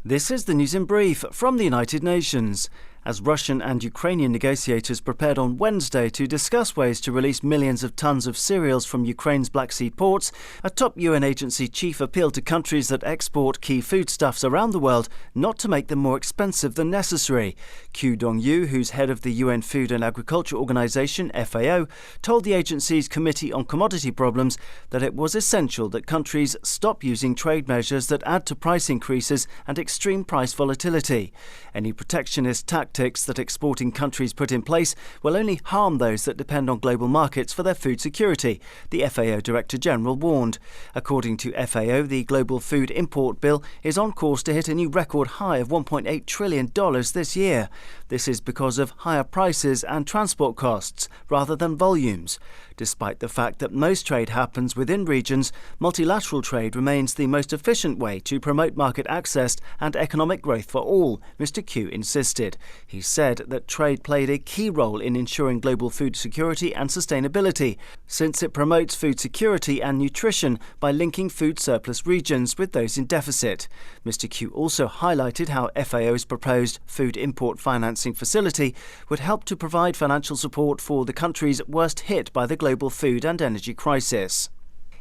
This is the news in brief from the United Nations. As Russian and Ukrainian negotiators prepared on Wednesday to discuss ways to release millions of tons of cereals from Ukraine's Black Sea ports, a top UN agency chief appealed to countries that export key foodstuffs around the world not to make them more expensive than necessary. Kyu Dong-yu, who's head of the UN Food and Agriculture Organization, FAO, told the agency's Committee on Commodity Problems that it was essential that countries stop using trade measures that add to price increases and extreme price volatility. Any protectionist tactics that exporting countries put in place will only harm those that depend on global markets for their food security, the FAO Director General warned. According to FAO, the global food import bill is on course to hit a new record high of $1.8 trillion this year. This is because of higher prices and transport costs rather than volumes. Despite the fact that most trade happens within regions, multilateral trade remains the most efficient way to promote market access and economic growth for all, Mr. Kyu insisted. He said that trade played a key role in ensuring global food security and sustainability, since it promotes food security and nutrition by linking food surplus regions with those in deficit. Mr. Kyu also highlighted how FAO's proposed food import financing facility would help to provide financial support for the countries worst hit by the global food and energy crisis.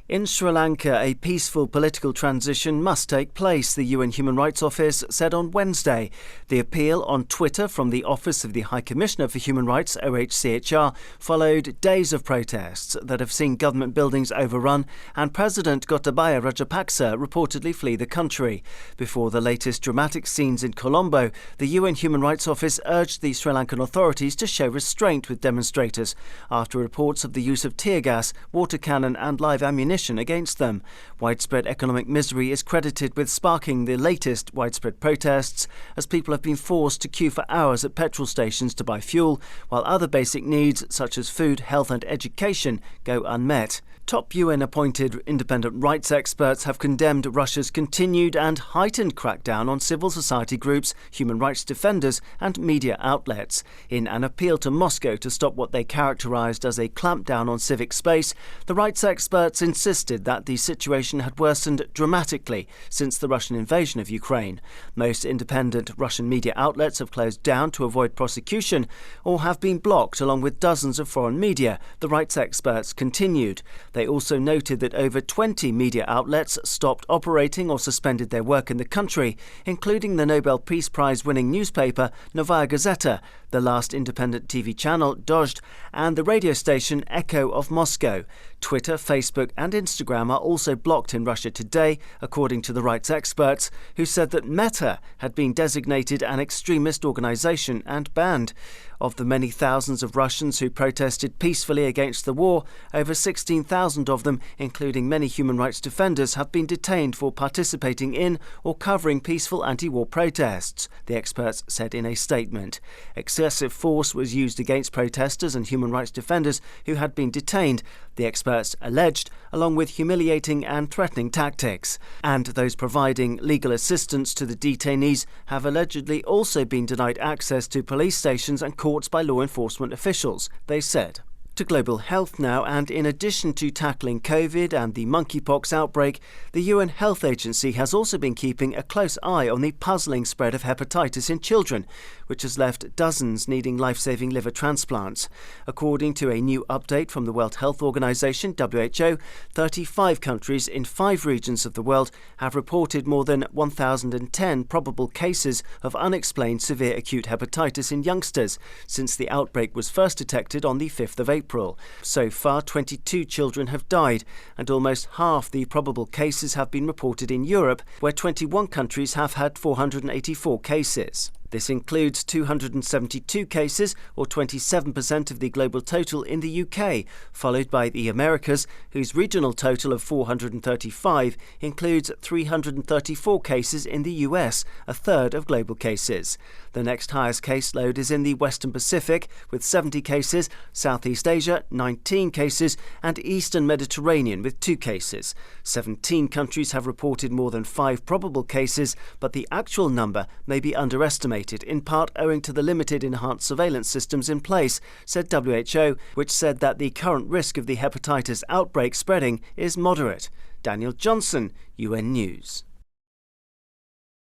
In Sri Lanka, a peaceful political transition must take place, the UN Human Rights Office said on Wednesday. The appeal on Twitter from the Office of the High Commissioner for Human Rights, OHCHR, followed days of protests that have seen government buildings overrun and President Gotabaya Rajapaksa reportedly flee the country. Before the latest dramatic scenes in Colombo, the UN Human Rights Office urged the Sri Lankan authorities to show restraint with demonstrators after reports of the use of tear gas, water cannon and live ammunition against them. Widespread economic misery is credited with sparking the latest widespread protests, as people have been forced to queue for hours at petrol stations to buy fuel, while other basic needs such as food, health and education go unmet. Top UN-appointed independent rights experts have condemned Russia's continued and heightened crackdown on civil society groups, human rights defenders and media outlets. In an appeal to Moscow to stop what they characterized as a clampdown on civic space, the rights experts insisted that the situation had worsened dramatically since the Russian invasion of Ukraine. Most independent Russian media outlets have closed down to avoid prosecution or have been blocked along with dozens of foreign media, the rights experts continued. They also noted that over 20 media outlets stopped operating or suspended their work in the country, including the Nobel Peace Prize-winning newspaper Novaya Gazeta, the last independent TV channel Dozhd, and the radio station Echo of Moscow. Twitter, Facebook and Instagram are also blocked in Russia today, according to the rights experts, who said that Meta had been designated an extremist organization and banned. Of the many thousands of Russians who protested peacefully against the war, over 16,000 of them, including many human rights defenders, have been detained for participating in or covering peaceful anti-war protests, the experts said in a statement. Excessive force was used against protesters and human rights defenders who had been detained, the experts alleged, along with humiliating and threatening tactics. And those providing legal assistance to the detainees have allegedly also been denied access to police stations and courts by law enforcement officials, they said. To global health now, and in addition to tackling COVID and the monkeypox outbreak, the UN Health Agency has also been keeping a close eye on the puzzling spread of hepatitis in children, which has left dozens needing life-saving liver transplants. According to a new update from the World Health Organization, WHO, 35 countries in 5 regions of the world have reported more than 1,010 probable cases of unexplained severe acute hepatitis in youngsters since the outbreak was first detected on the 5th of April. So far, 22 children have died, and almost half the probable cases have been reported in Europe, where 21 countries have had 484 cases. This includes 272 cases, or 27% of the global total, in the UK, followed by the Americas, whose regional total of 435 includes 334 cases in the US, a third of global cases. The next highest caseload is in the Western Pacific, with 70 cases, Southeast Asia, 19 cases, and Eastern Mediterranean, with 2 cases. 17 countries have reported more than 5 probable cases, but the actual number may be underestimated, in part owing to the limited enhanced surveillance systems in place, said WHO, which said that the current risk of the hepatitis outbreak spreading is moderate. Daniel Johnson, UN News.